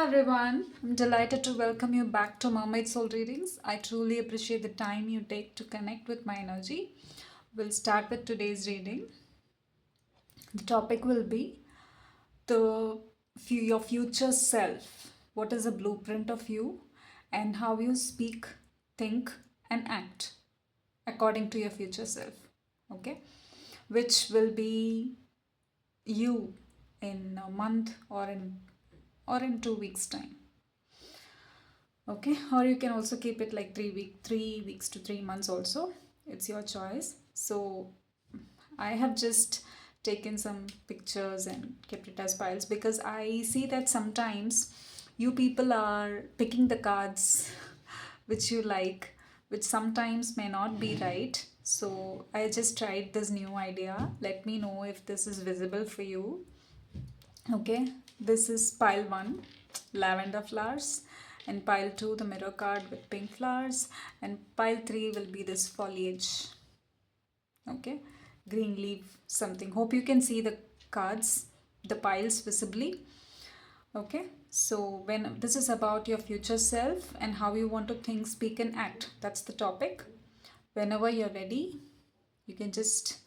everyone, I'm delighted to welcome you back to Mermaid Soul Readings. I truly appreciate the time you take to connect with my energy. We'll start with today's reading. The topic will be your future self. What is a blueprint of you and how you speak, think, and act according to your future self. Okay, which will be you in a month or in 2 weeks time. Okay, or you can also keep it like 3 weeks to 3 months also. It's your choice. So I have just taken some pictures and kept it as piles because I see that sometimes you people are picking the cards which you like, which sometimes may not be right. So I just tried this new idea. Let me know if this is visible for you. Okay, this is pile 1, lavender flowers, and pile 2, the mirror card with pink flowers, and pile 3 will be this foliage. Okay, green leaf something. Hope you can see the cards, the piles visibly. Okay, so when this is about your future self and how you want to think, speak, and act, that's the topic. Whenever you're ready, you can just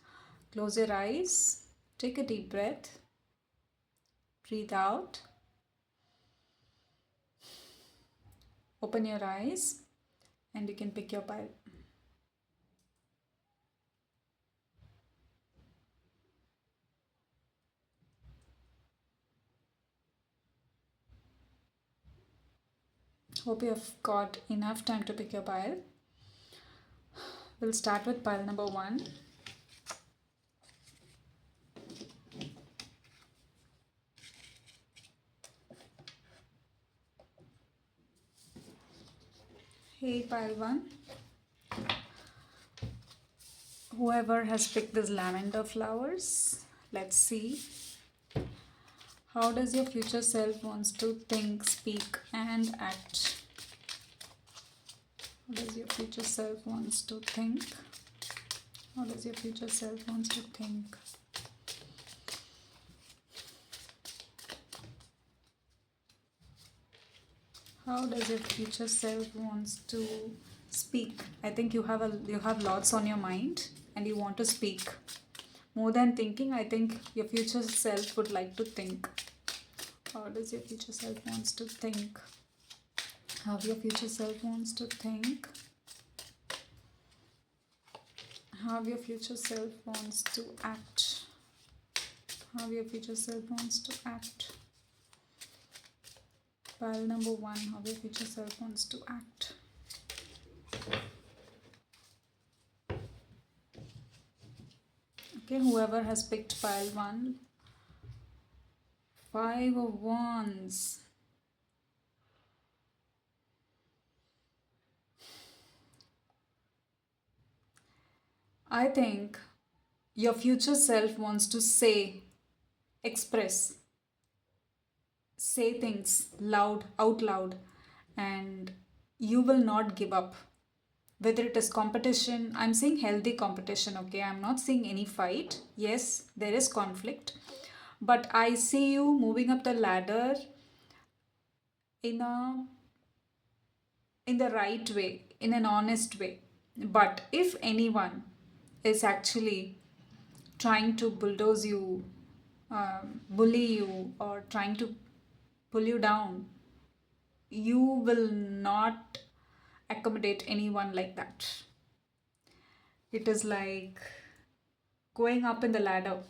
close your eyes, take a deep breath, breathe out. Open your eyes and you can pick your pile. Hope you have got enough time to pick your pile. We'll start with pile number 1. Hey, pile 1. Whoever has picked these lavender flowers, let's see. How does your future self wants to think, speak, and act? How does your future self wants to think? How does your future self wants to think? How does your future self wants to speak? I think you have lots on your mind and you want to speak. More than thinking, I think your future self would like to think. How does your future self wants to think? How your future self wants to think? How your future self wants to act? How your future self wants to act? Pile number 1, how your future self wants to act. Okay, whoever has picked pile 1, 5 of Wands. I think your future self wants to say, express, say things out loud, and you will not give up. Whether it is competition, I'm saying healthy competition, okay? I'm not seeing any fight. Yes, there is conflict, but I see you moving up the ladder in the right way, in an honest way. But if anyone is actually trying to bulldoze you, bully you, or trying to pull you down, you will not accommodate anyone like that. It is like going up in the ladder.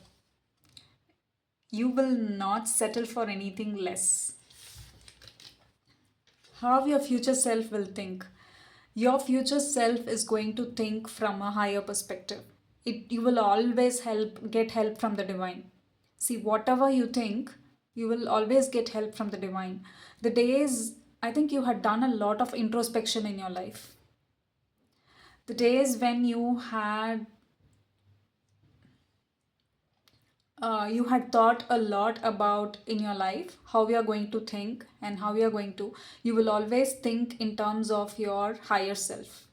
You will not settle for anything less. How your future self will think? Your future self is going to think from a higher perspective. You will always get help from the divine. See, whatever you think, you will always get help from the divine. The days, I think you had done a lot of introspection in your life. The days when you had thought a lot about in your life how you are going to think and how you will always think in terms of your higher self,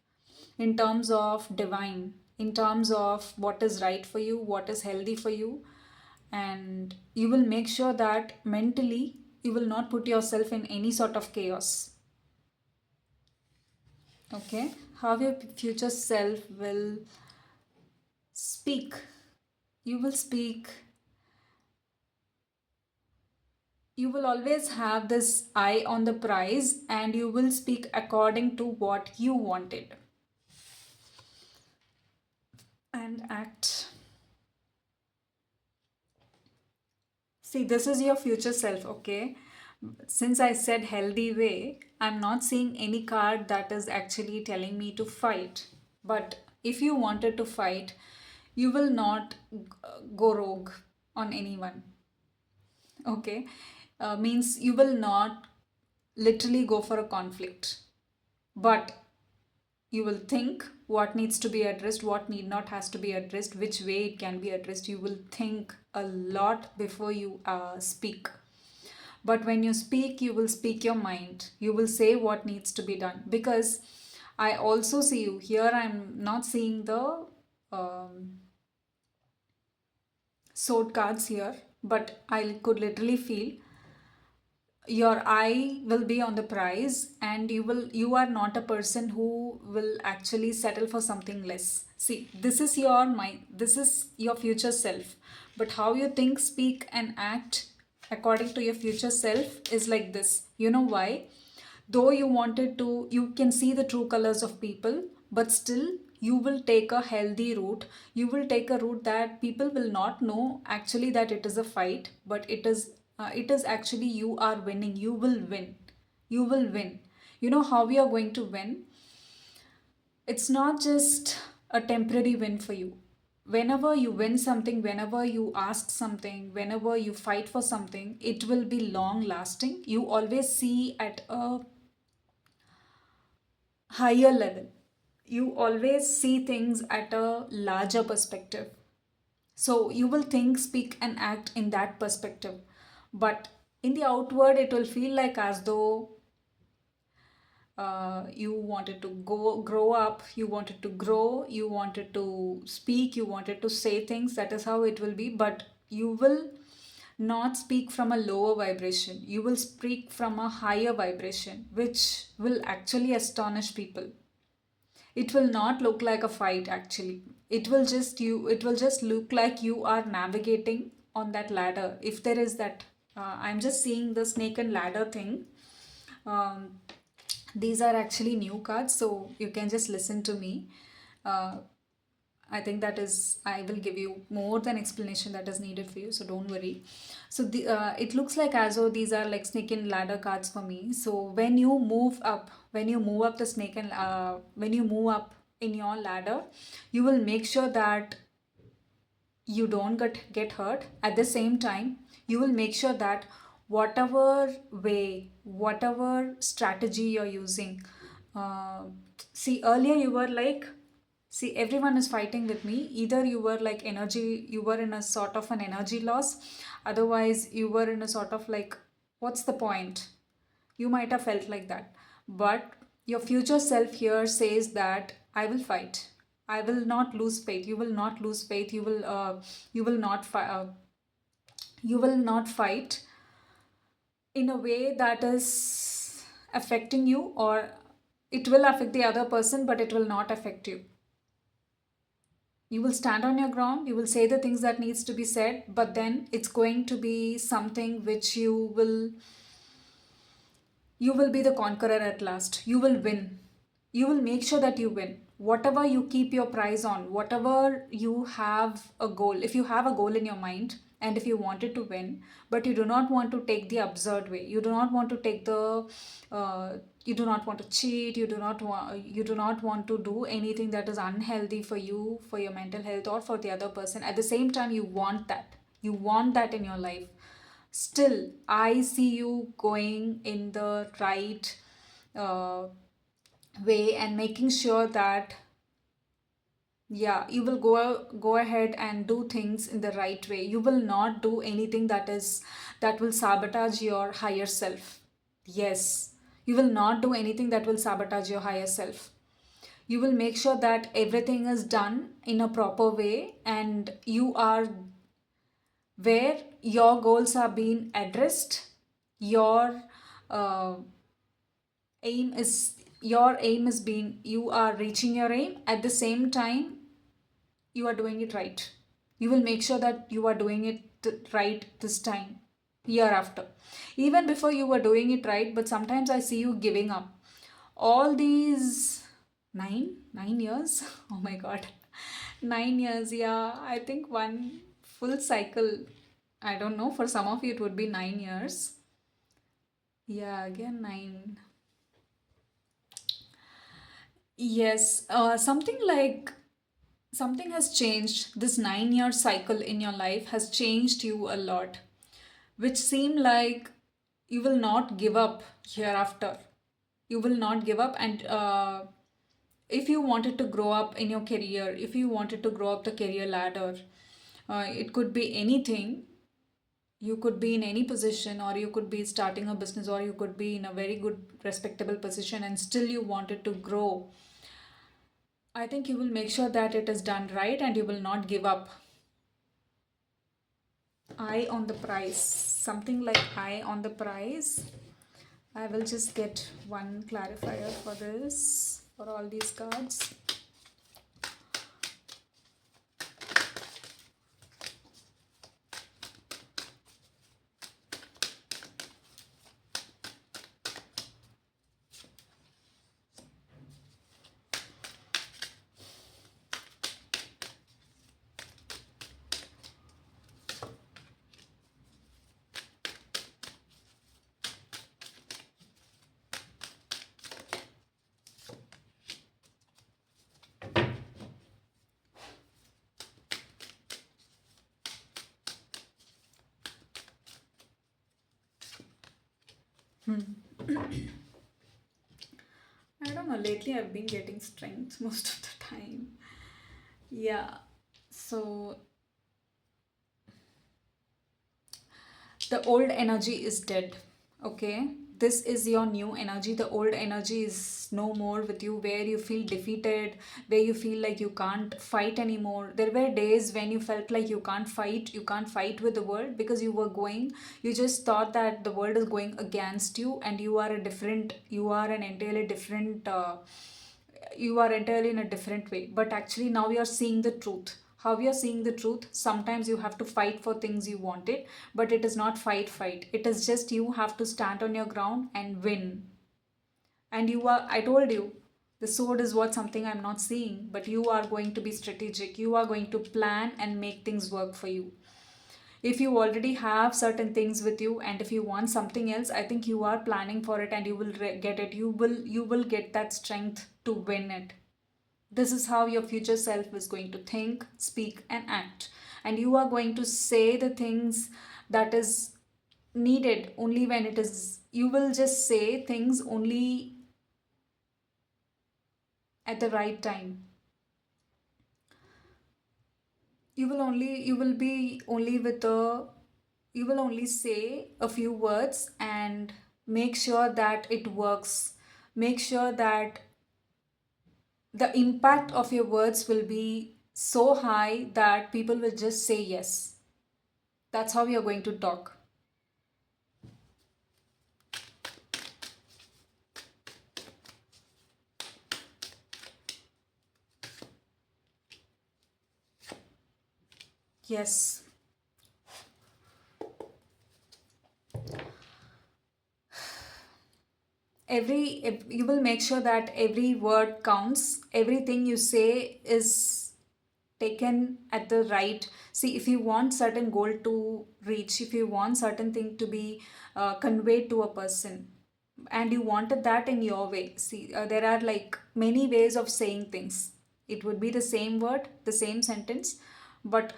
in terms of divine, in terms of what is right for you, what is healthy for you, and you will make sure that mentally You will not put yourself in any sort of chaos. Okay? How your future self will speak. You will speak. You will always have this eye on the prize and you will speak according to what you wanted and act. See, this is your future self, okay? Since I said healthy way, I'm not seeing any card that is actually telling me to fight. But if you wanted to fight, you will not go rogue on anyone, okay? Means you will not literally go for a conflict. But you will think what needs to be addressed, what need not has to be addressed, which way it can be addressed. You will think a lot before you speak. But when you speak, you will speak your mind. You will say what needs to be done. Because I also see you here, I'm not seeing the um, sword cards here, but I could literally feel your eye will be on the prize, and you are not a person who will actually settle for something less. See, this is your mind, this is your future self, but how you think, speak and act according to your future self is like this. You know why? Though you wanted to, you can see the true colors of people, but still you will take a healthy route. You will take a route that people will not know actually that it is a fight, but it is actually you are winning. You will win. You will win. You know how we are going to win? It's not just a temporary win for you. Whenever you win something, whenever you ask something, whenever you fight for something, it will be long lasting. You always see at a higher level. You always see things at a larger perspective. So you will think, speak, and act in that perspective. But in the outward, it will feel like as though you wanted to grow up, you wanted to grow, you wanted to speak, you wanted to say things. That is how it will be. But you will not speak from a lower vibration. You will speak from a higher vibration, which will actually astonish people. It will not look like a fight actually. It will just look like you are navigating on that ladder. If there is that I'm just seeing the snake and ladder thing. um, these are actually new cards, so you can just listen to me. uh, I think that is, I will give you more than explanation that is needed for you, so don't worry. So it looks like as though these are like snake and ladder cards for me. So when you move up the snake and when you move up in your ladder, you will make sure that you don't get hurt. At the same time, you will make sure that whatever way, whatever strategy you're using, uh, see, earlier you were like, see, everyone is fighting with me. Either you were like energy, you were in a sort of an energy loss, otherwise you were in a sort of like, what's the point? You might have felt like that. But your future self here says that I will fight. I will not lose faith. You will not lose faith. You will not you will not fight in a way that is affecting you, or it will affect the other person, but it will not affect you. You will stand on your ground, you will say the things that needs to be said, but then it's going to be something which you will be the conqueror at last. You will win. You will make sure that you win. Whatever you keep your prize on, whatever you have a goal, if you have a goal in your mind and if you wanted to win, but you do not want to take the absurd way, you do not want to take the, you do not want to cheat, you do not want to do anything that is unhealthy for you, for your mental health, or for the other person. At the same time, you want that in your life. Still, I see you going in the right uh, way and making sure that, yeah, you will go ahead and do things in the right way. You will not do anything that will sabotage your higher self. Yes, you will not do anything that will sabotage your higher self. You will make sure that everything is done in a proper way, and you are where your goals are being addressed, your uh, aim is being, you are reaching your aim. At the same time, you are doing it right. You will make sure that you are doing it right this time, year after. Even before you were doing it right, but sometimes I see you giving up. All these 9 years, oh my god, 9 years, yeah, I think one full cycle. I don't know, for some of you it would be 9 years. Yeah, again, nine. Yes, something has changed. This 9 year cycle in your life has changed you a lot, which seem like you will not give up hereafter. You will not give up, and if you wanted to grow up in your career, if you wanted to grow up the career ladder, it could be anything. You could be in any position, or you could be starting a business, or you could be in a very good, respectable position, and still you wanted to grow. I think you will make sure that it is done right and you will not give up. Eye on the prize. Something like eye on the prize. I will just get one clarifier for this, for all these cards. I don't know, lately I've been getting strength most of the time. Yeah. So the old energy is dead. Okay, this is your new energy. The old energy is no more with you, where you feel defeated, where you feel like you can't fight anymore. There were days when you felt like you can't fight with the world, because you just thought that the world is going against you, and you are entirely in a different way. But actually now we are seeing the truth. How we are seeing the truth, sometimes you have to fight for things you wanted, but it is not fight, it is just you have to stand on your ground and win. And I told you, the sword is what something I'm not seeing, but you are going to be strategic, you are going to plan and make things work for you. If you already have certain things with you, and if you want something else, I think you are planning for it, and you will get it. You will get that strength to win it. This is how your future self is going to think, speak, and act. And you are going to say the things that is needed only when it is, you will just say things only at the right time. You will only say a few words, and make sure that it works. Make sure that the impact of your words will be so high that people will just say yes. That's how you're going to talk. Yes. You will make sure that every word counts. Everything you say is taken at the right. See, if you want certain goal to reach, if you want certain thing to be conveyed to a person, and you wanted that in your way. See, there are like many ways of saying things. It would be the same word, the same sentence, but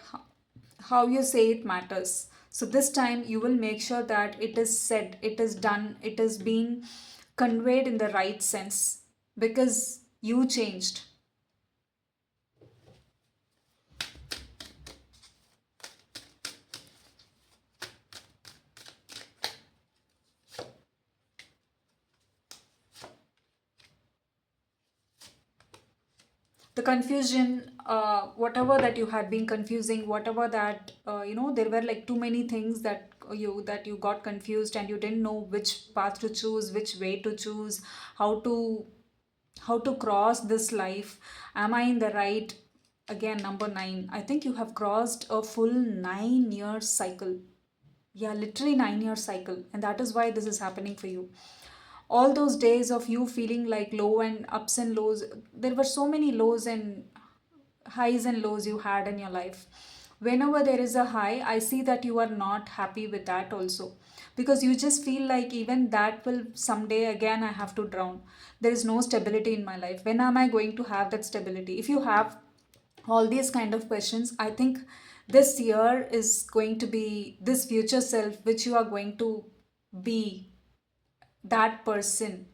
how you say it matters. So this time you will make sure that it is said, it is done, it is being conveyed in the right sense, because you changed. The confusion, whatever that you had been confusing, whatever that there were like too many things that you that you got confused and you didn't know which path to choose, which way to choose, how to cross this life. Am I in the right? Again, number 9, I think you have crossed a full 9-year cycle. Yeah, literally 9-year cycle, and that is why this is happening for you. All those days of you feeling like low and ups and lows, there were so many lows and highs and lows you had in your life. Whenever there is a high, I see that you are not happy with that also, because you just feel like even that will someday again I have to drown. There is no stability in my life. When am I going to have that stability? If you have all these kind of questions, I think this year is going to be this future self which you are going to be, that person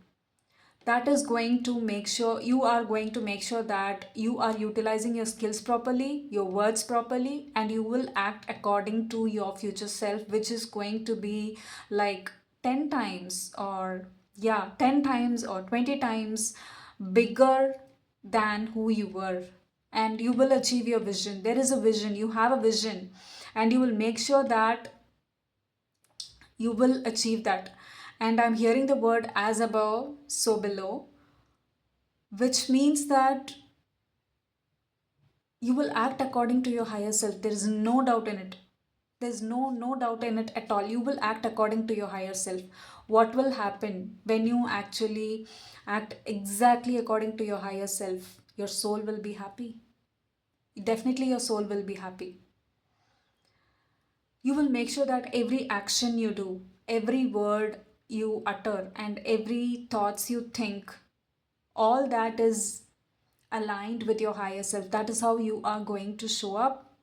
that is going to make sure, you are going to make sure that you are utilizing your skills properly, your words properly, and you will act according to your future self, which is going to be like 10 times, or yeah, 10 times or 20 times bigger than who you were. And you will achieve your vision. There is a vision, you have a vision, and you will make sure that you will achieve that. And I'm hearing the word as above, so below, which means that you will act according to your higher self. There is no doubt in it. There's no doubt in it at all. You will act according to your higher self. What will happen when you actually act exactly according to your higher self? Your soul will be happy. Definitely, your soul will be happy. You will make sure that every action you do, every word you utter, and every thoughts you think, all that is aligned with your higher self. That is how you are going to show up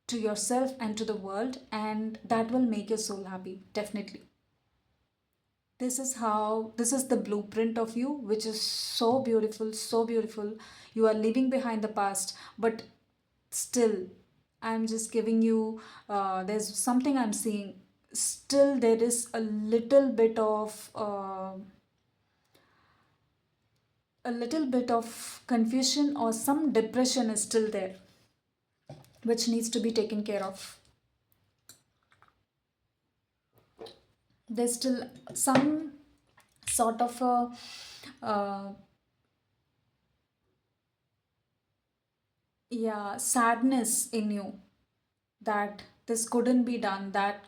to yourself and to the world, and that will make your soul happy. Definitely, this is the blueprint of you, which is so beautiful, so beautiful. You are leaving behind the past, but still, I'm just giving you, there's something I'm seeing. Still there is a little bit of confusion, or some depression is still there, which needs to be taken care of. There's still some sort of a uh, yeah, sadness in you, that this couldn't be done, that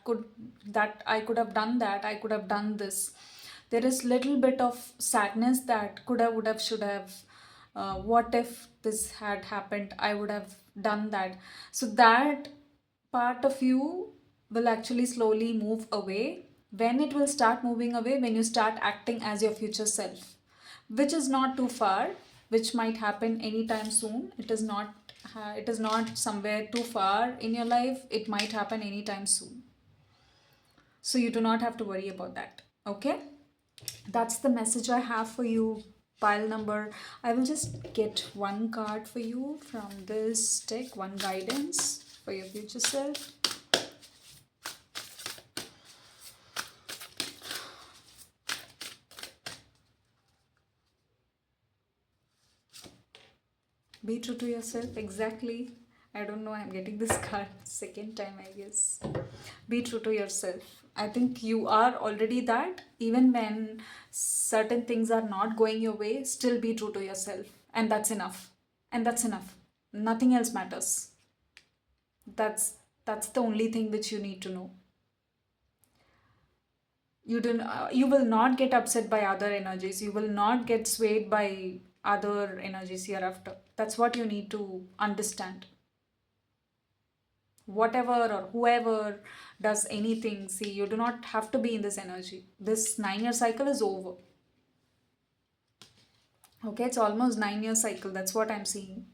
I could have done that, I could have done this. There is little bit of sadness that could have, would have, should have, what if this had happened, I would have done that. So that part of you will actually slowly move away. When it will start moving away? When you start acting as your future self, which is not too far, which might happen anytime soon. It is not somewhere too far in your life. It might happen anytime soon. So you do not have to worry about that. Okay? That's the message I have for you. Pile number. I will just get one card for you from this deck, one guidance for your future self. Be true to yourself. Exactly. I don't know. I'm getting this card second time, I guess. Be true to yourself. I think you are already that. Even when certain things are not going your way, still be true to yourself. And that's enough. And that's enough. Nothing else matters. That's that's the only thing which you need to know. You will not get upset by other energies. You will not get swayed by other energies hereafter. That's what you need to understand. Whatever or whoever does anything, see, you do not have to be in this energy. This 9-year cycle is over. Okay, it's almost 9-year cycle. That's what I'm seeing.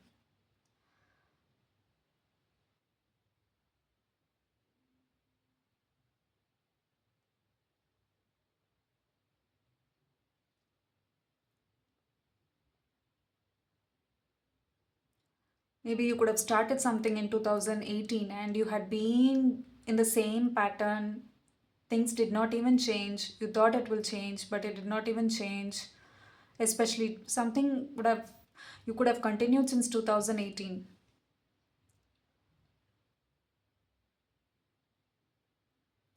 Maybe you could have started something in 2018 and you had been in the same pattern. Things did not even change. You thought it will change, but it did not even change. Especially something would have, you could have continued since 2018.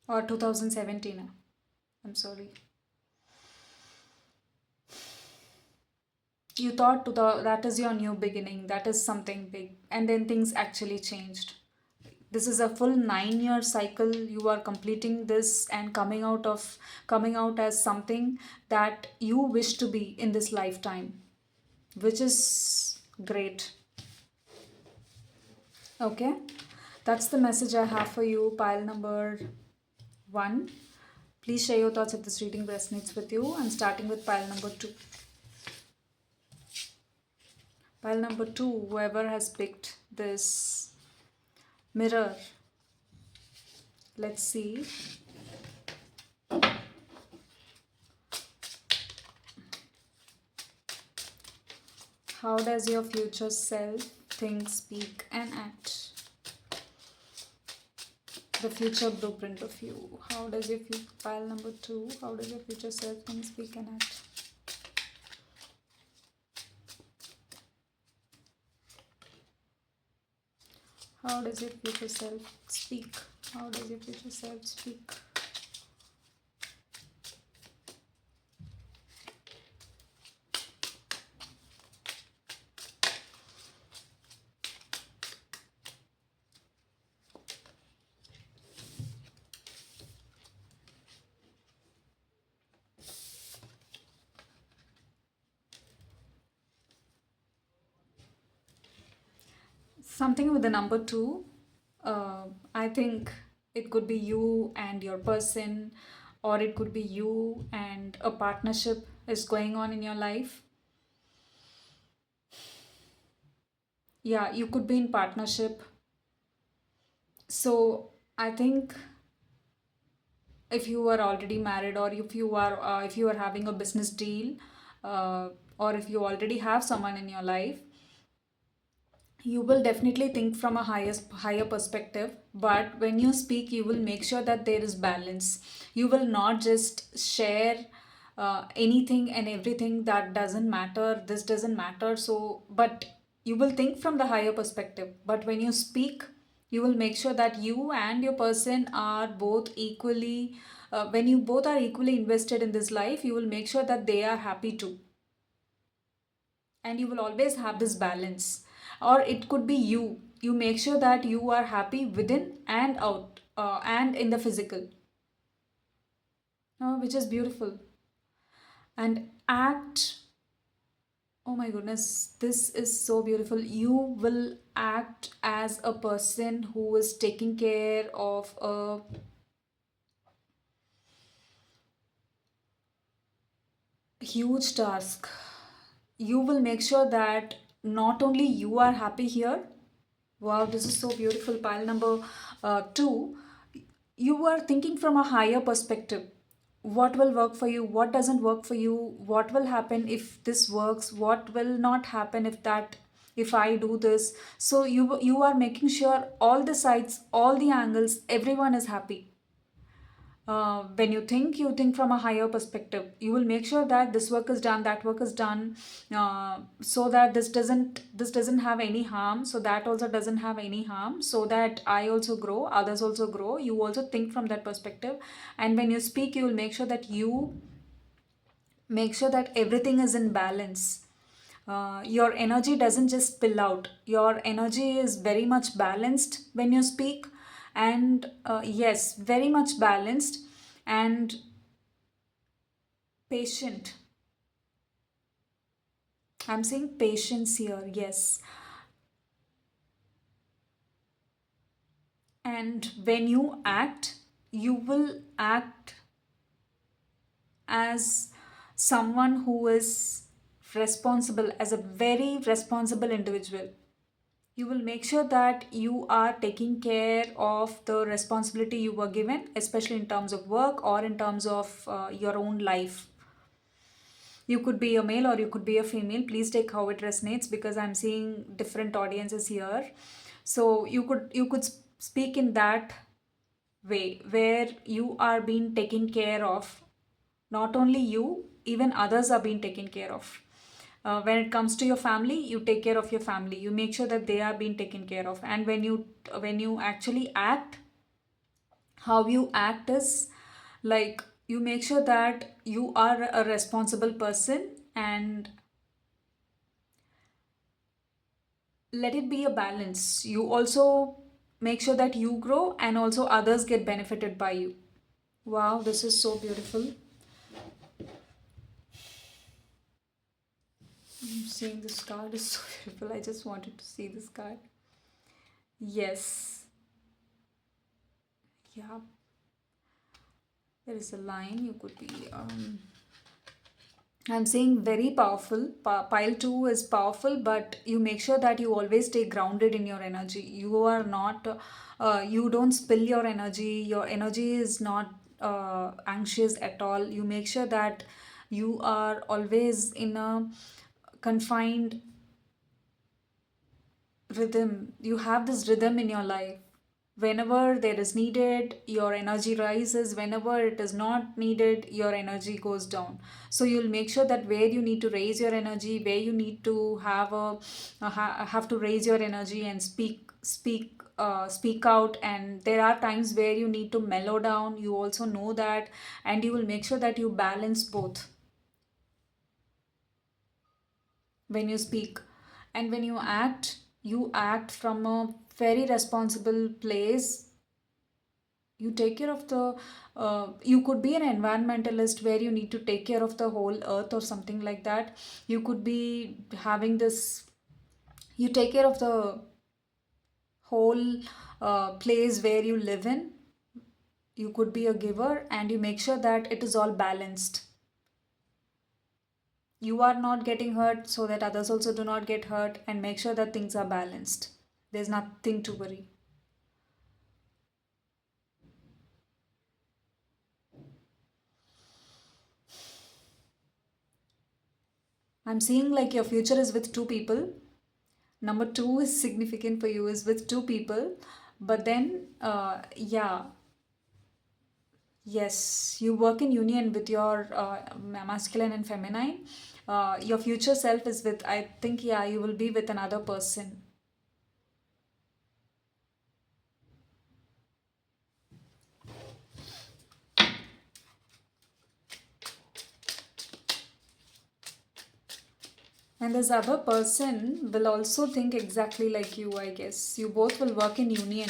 or 2017. I'm sorry. You thought that is your new beginning, that is something big, and then things actually changed. This is a full 9-year cycle. You are completing this and coming out as something that you wish to be in this lifetime, which is great. Okay, that's the message I have for you, pile number 1. Please share your thoughts if this reading resonates with you. I'm starting with pile number 2. Pile number 2, whoever has picked this mirror, let's see. How does your future self think, speak, and act? The future blueprint of you. How does your pile number 2? How does your future self think, speak, and act? How does your future self speak? How does your future self speak? Something with the number 2. I think it could be you and your person, or it could be you and a partnership is going on in your life. Yeah, you could be in partnership. So I think if you are already married, or if you are having a business deal, or if you already have someone in your life, you will definitely think from a higher perspective, but when you speak you will make sure that there is balance. You will not just share anything and everything that doesn't matter, this doesn't matter, so but you will think from the higher perspective. But when you speak, you will make sure that you and your person are both equally, when you both are equally invested in this life, you will make sure that they are happy too, and you will always have this balance. Or it could be you make sure that you are happy within and out, and in the physical, which is beautiful. And act, oh my goodness, this is so beautiful. You will act as a person who is taking care of a huge task. You will make sure that not only you are happy here. Wow, this is so beautiful. Pile number 2. You are thinking from a higher perspective. What will work for you? What doesn't work for you? What will happen if this works? What will not happen if I do this? So you are making sure all the sides, all the angles, everyone is happy. When you think from a higher perspective. You will make sure that this work is done, that work is done, so that this doesn't have any harm, so that also doesn't have any harm, so that I also grow, others also grow. You also think from that perspective. And when you speak, you will make sure that everything is in balance. Your energy doesn't just spill out. Your energy is very much balanced when you speak. And yes, very much balanced and patient. I'm saying patience here, yes. And when you act, you will act as someone who is responsible, as a very responsible individual. You will make sure that you are taking care of the responsibility you were given, especially in terms of work or in terms of your own life. You could be a male or you could be a female. Please take how it resonates, because I'm seeing different audiences here. So you could speak in that way, where you are being taken care of. Not only you, even others are being taken care of. When it comes to your family, you take care of your family. You make sure that they are being taken care of. And when you actually act, How you act is like you make sure that you are a responsible person, and let it be a balance. You also make sure that you grow and also others get benefited by you. Wow, this is so beautiful. Seeing this card is so beautiful. I just wanted to see this card. Yes. Yeah, there is a line. You could be I'm saying very powerful. Pile 2 is powerful, but you make sure that you always stay grounded in your energy. You are not, you don't spill your energy. Your energy is not anxious at all. You make sure that you are always in a confined rhythm. You have this rhythm in your life. Whenever there is needed, your energy rises. Whenever it is not needed, your energy goes down. So you'll make sure that where you need to raise your energy, where you need to have to raise your energy and speak out. And there are times where you need to mellow down. You also know that, and you will make sure that you balance both when you speak. And when you act from a very responsible place. You take care of the you could be an environmentalist where you need to take care of the whole earth or something like that. You could be having this, you take care of the whole place where you live in. You could be a giver and you make sure that it is all balanced. You are not getting hurt so that others also do not get hurt, and make sure that things are balanced. There's nothing to worry. I'm seeing like your future is with two people. Number two is significant for you, is with two people. But then yeah, yes, you work in union with your masculine and feminine. Your future self is with, I think, yeah, you will be with another person. And this other person will also think exactly like you, I guess. You both will work in union.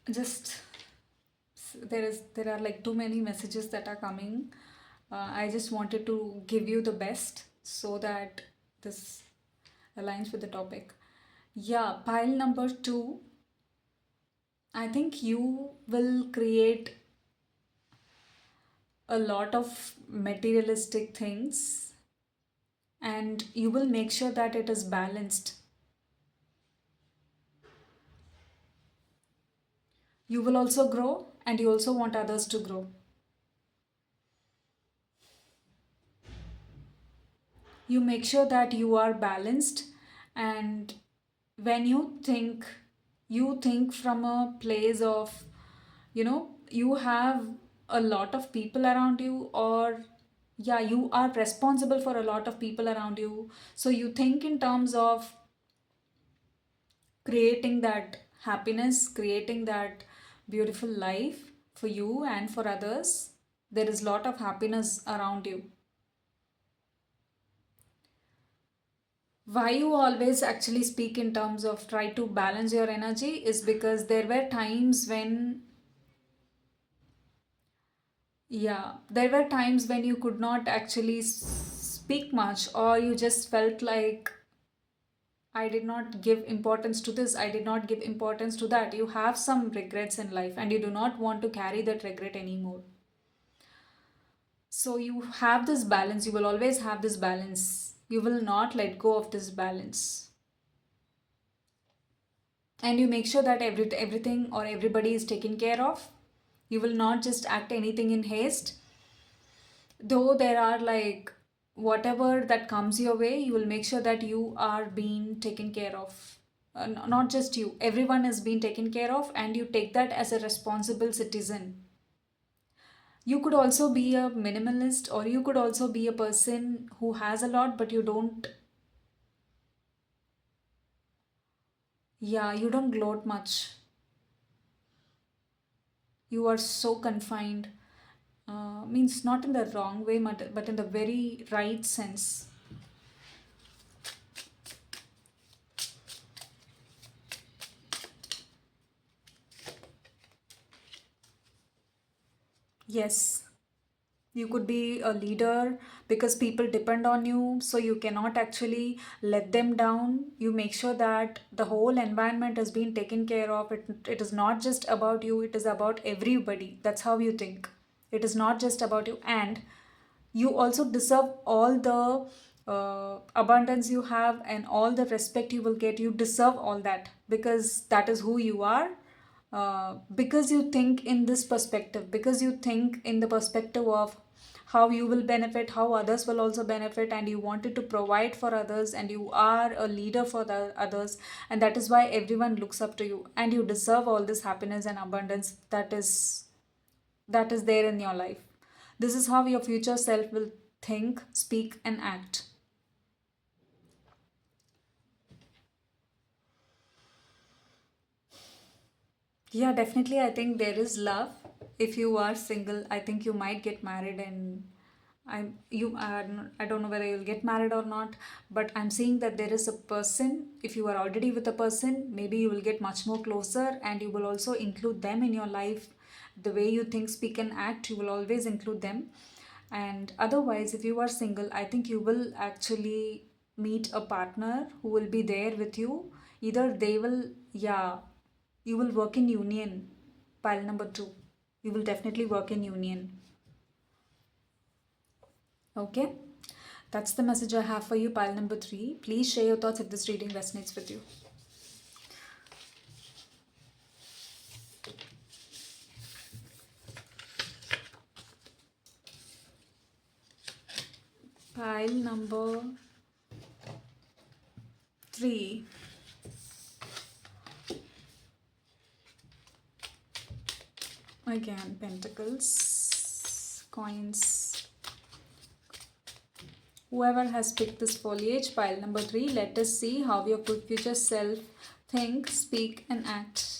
Just there are like too many messages that are coming. I just wanted to give you the best so that this aligns with the topic. Yeah, pile number 2, I think you will create a lot of materialistic things, and you will make sure that it is balanced. You will also grow and you also want others to grow. You make sure that you are balanced, and when you think from a place of, you have a lot of people around you, or yeah, you are responsible for a lot of people around you. So you think in terms of creating that happiness, creating that beautiful life for you and for others. There is a lot of happiness around you. Why you always actually speak in terms of try to balance your energy is because there were times when, yeah, there were times when you could not actually speak much, or you just felt like I did not give importance to this, I did not give importance to that. You have some regrets in life and you do not want to carry that regret anymore. So you have this balance, you will always have this balance. You will not let go of this balance. And you make sure that everything or everybody is taken care of. You will not just act anything in haste. Though there are like whatever that comes your way, you will make sure that you are being taken care of. Not just you, everyone is being taken care of, and you take that as a responsible citizen. You could also be a minimalist, or you could also be a person who has a lot but you don't, yeah, you don't gloat much. You are so confined. Means not in the wrong way, but in the very right sense. Yes, you could be a leader because people depend on you, so you cannot actually let them down. You make sure that the whole environment is being taken care of. It is not just about you, it is about everybody. That's how you think. It is not just about you, and you also deserve all the abundance you have and all the respect you will get. You deserve all that because that is who you are. Because you think in this perspective, because you think in the perspective of how you will benefit, how others will also benefit, and you wanted to provide for others, and you are a leader for the others, and that is why everyone looks up to you, and you deserve all this happiness and abundance that is there in your life. This is how your future self will think, speak, and act. Yeah, definitely. I think there is love. If you are single, I think you might get married, and I don't know whether you'll get married or not, but I'm seeing that there is a person. If you are already with a person, maybe you will get much more closer, and you will also include them in your life. The way you think, speak, and act, you will always include them. And otherwise, if you are single, I think you will actually meet a partner who will be there with you. Either they will, yeah, you will work in union. Pile number two. You will definitely work in union. Okay? That's the message I have for you, pile number three. Please share your thoughts if this reading resonates with you. Pile number three. Again, pentacles, coins. Whoever has picked this foliage, pile number three, let us see how your future self think, speak, and act.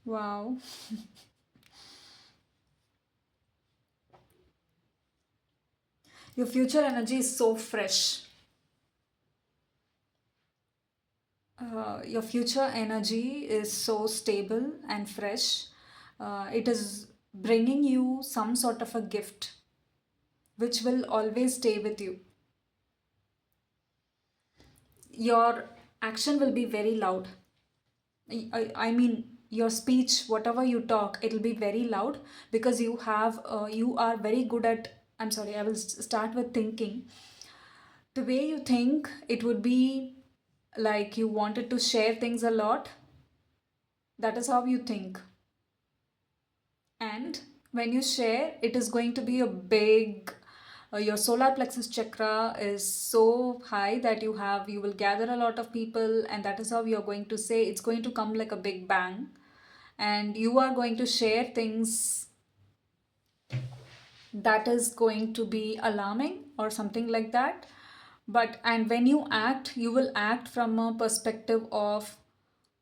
Wow. Your future energy is so fresh. Your future energy is so stable and fresh. It is bringing you some sort of a gift which will always stay with you. Your action will be very loud. I mean, your speech, whatever you talk, it'll be very loud because you are very good at. I'm sorry, I will start with thinking. The way you think, it would be like you wanted to share things a lot. That is how you think. And when you share, it is going to be a big, your solar plexus chakra is so high that you will gather a lot of people, and that is how you're going to say it's going to come like a big bang. And you are going to share things that is going to be alarming or something like that. But and when you act, you will act from a perspective of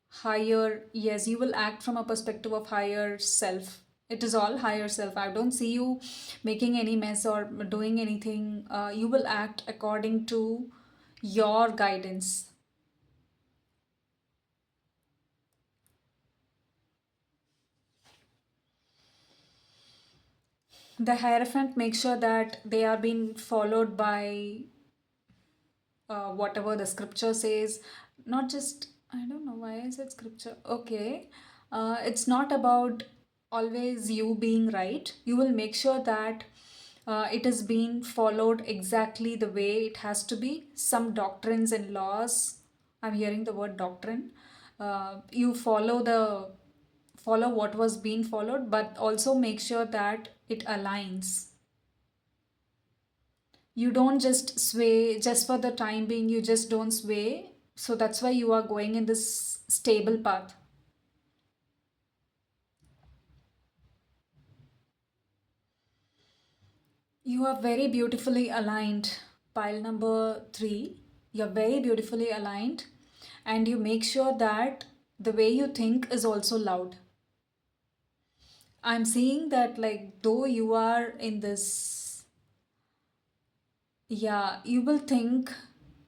higher, yes, you will act from a perspective of higher self. It is all higher self. I don't see you making any mess or doing anything. You will act according to your guidance. The hierophant makes sure that they are being followed by whatever the scripture says. Not just, I don't know why is it scripture. Okay, it's not about always you being right. You will make sure that it is being followed exactly the way it has to be. Some doctrines and laws, I'm hearing the word doctrine. You follow what was being followed, but also make sure that it aligns. You don't just sway just for the time being, you just don't sway. So that's why you are going in this stable path. You are very beautifully aligned. Pile number 3, you're very beautifully aligned, and you make sure that the way you think is also loud. I'm seeing that, like, though you are in this, yeah, you will think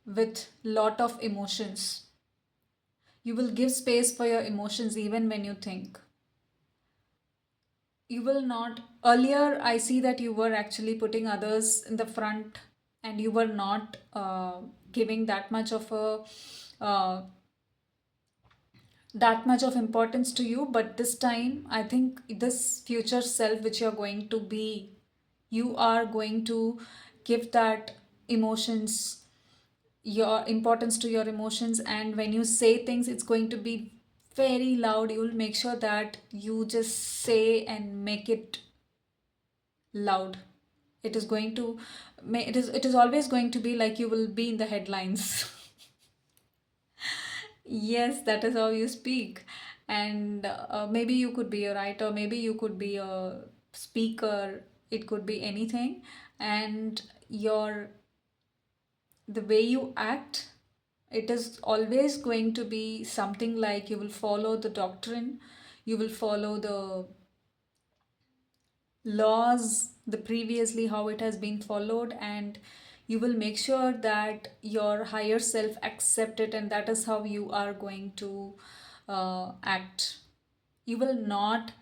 with lot of emotions. You will give space for your emotions even when you think. You will not. Earlier, I see that you were actually putting others in the front, and you were not giving that much of importance to you. But this time, I think this future self which you're going to be, you are going to give that emotions, your importance to your emotions. And when you say things, it's going to be very loud. You will make sure that you just say and make it loud. It is going to it is always going to be like you will be in the headlines. Yes, that is how you speak. And maybe you could be a writer, maybe you could be a speaker, it could be anything. And your the way you act, it is always going to be something like you will follow the doctrine, you will follow the laws, the previously how it has been followed, and you will make sure that your higher self accept it, and that is how you are going to act. You will not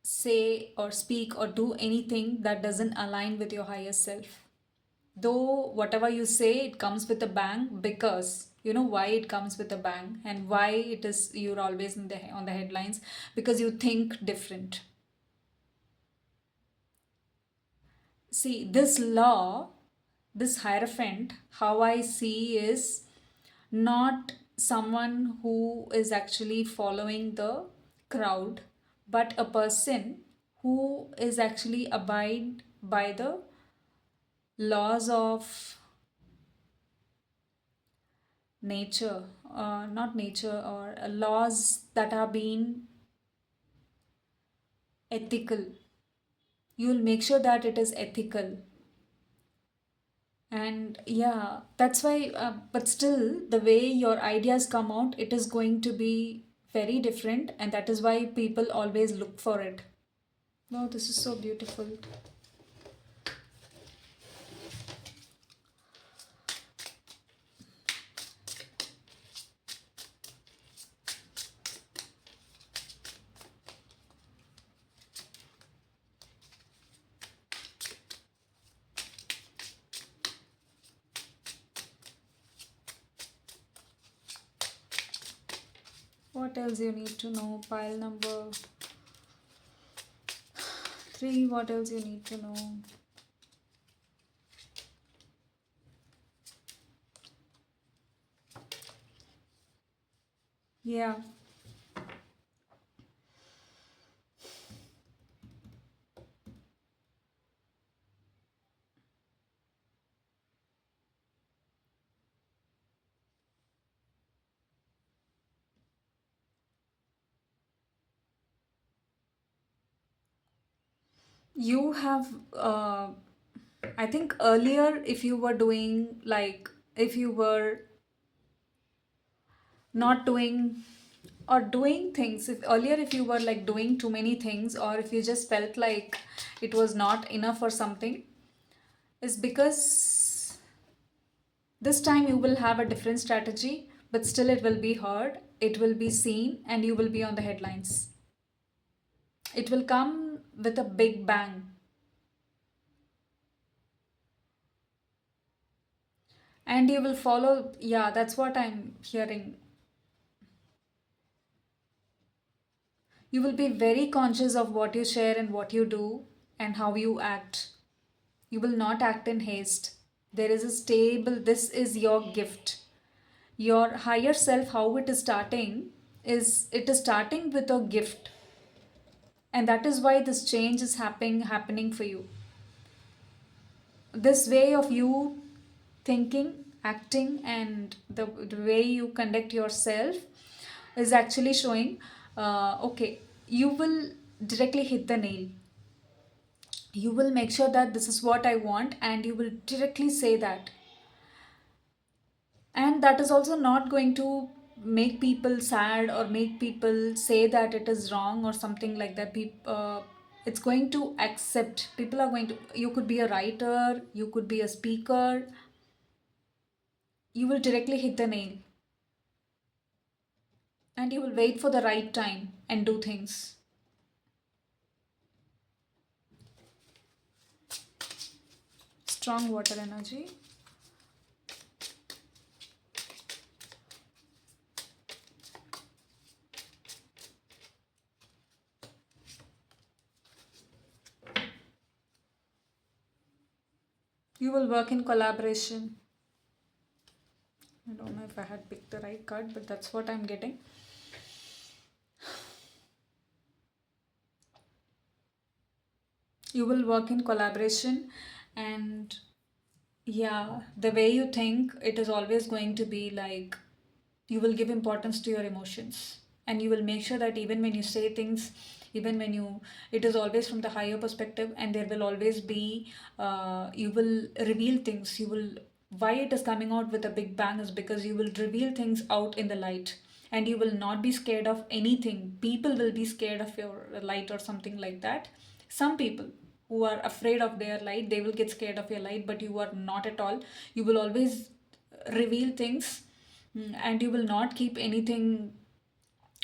say or speak or do anything that doesn't align with your higher self. Though whatever you say, it comes with a bang, because you know why it comes with a bang and why it is you're always in the on the headlines, because you think different. See, this law, this hierophant, how I see is not someone who is actually following the crowd, but a person who is actually abide by the laws of nature, not nature, or laws that are being ethical. You will make sure that it is ethical. And yeah, that's why, but still, the way your ideas come out, it is going to be very different, and that is why people always look for it. No, this is so beautiful. What else you need to know? Pile number 3, what else you need to know? Yeah. You have, I think earlier, if you were doing like, if you were not doing or doing things, if earlier, if you were like doing too many things, or if you just felt like it was not enough or something, is because this time you will have a different strategy, but still it will be heard, it will be seen, and you will be on the headlines. It will come with a big bang. And you will follow, yeah, that's what I'm hearing. You will be very conscious of what you share and what you do and how you act. You will not act in haste. There is a stable, this is your gift. Your higher self, how it is starting, is it is starting with a gift. And that is why this change is happening for you. This way of you thinking, acting, and the way you conduct yourself is actually showing, okay, you will directly hit the nail. You will make sure that this is what I want, and you will directly say that. And that is also not going to make people sad or make people say that it is wrong or something like that. It's going to accept. People are going to, you could be a writer, you could be a speaker, you will directly hit the nail, and you will wait for the right time and do things. Strong water energy. You will work in collaboration. I don't know if I had picked the right card, but that's what I'm getting. You will work in collaboration, and yeah, the way you think, it is always going to be like, you will give importance to your emotions, and you will make sure that even when you say things, even when you, it is always from the higher perspective, and there will always be, you will reveal things. You will, why it is coming out with a big bang is because you will reveal things out in the light, and you will not be scared of anything. People will be scared of your light or something like that. Some people who are afraid of their light, they will get scared of your light, but you are not at all. You will always reveal things, and you will not keep anything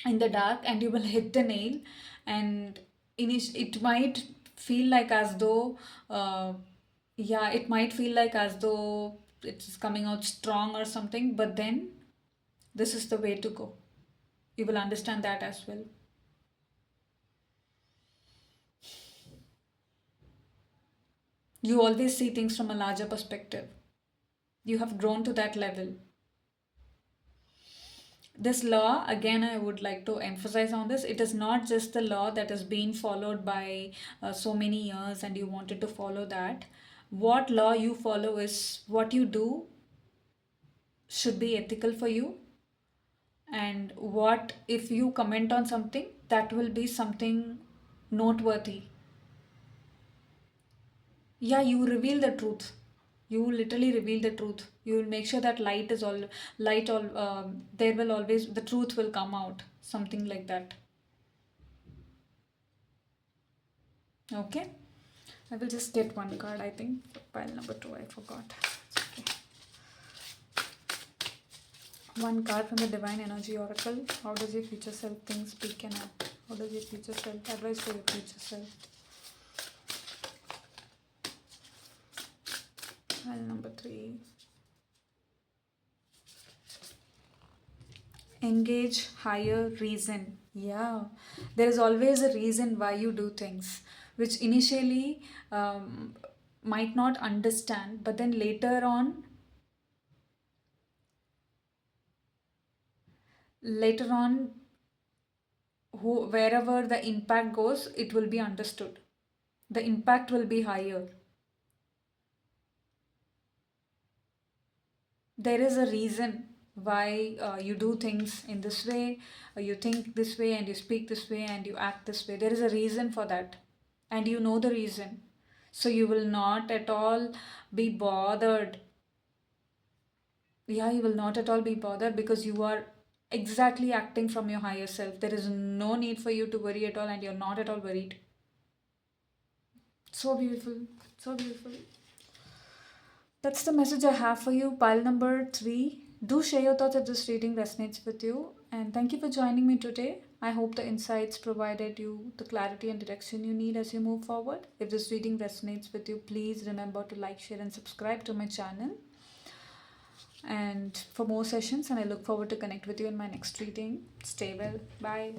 in the dark, and you will hit the nail. And it might feel like as though, yeah, it might feel like as though it's coming out strong or something, but then this is the way to go. You will understand that as well. You always see things from a larger perspective. You have grown to that level. This law, again, I would like to emphasize on this, it is not just the law that is being followed by so many years and you wanted to follow that. What law you follow is what you do should be ethical for you, and what if you comment on something, that will be something noteworthy. Yeah, you reveal the truth. You literally reveal the truth. You will make sure that light is all light, all there will always, the truth will come out, something like that. Okay, I will just get one card, I think. Pile number 2, I forgot. Okay. One card from the Divine Energy Oracle. How does your future self think, speak, and act? How does your future self, advise for your future self? Pile number 3. Engage higher reason. Yeah, there is always a reason why you do things, which initially might not understand, but then later on, wherever the impact goes, it will be understood. The impact will be higher. There is a reason why you do things in this way, you think this way, and you speak this way, and you act this way. There is a reason for that. and you know the reason. So you will not at all be bothered. Yeah, you will not at all be bothered because you are exactly acting from your higher self. There is no need for you to worry at all, and you're not at all worried. So beautiful. So beautiful. That's the message I have for you. Pile number 3. Do share your thoughts if this reading resonates with you. And thank you for joining me today. I hope the insights provided you the clarity and direction you need as you move forward. If this reading resonates with you, please remember to like, share, and subscribe to my channel. And for more sessions, and I look forward to connect with you in my next reading. Stay well. Bye.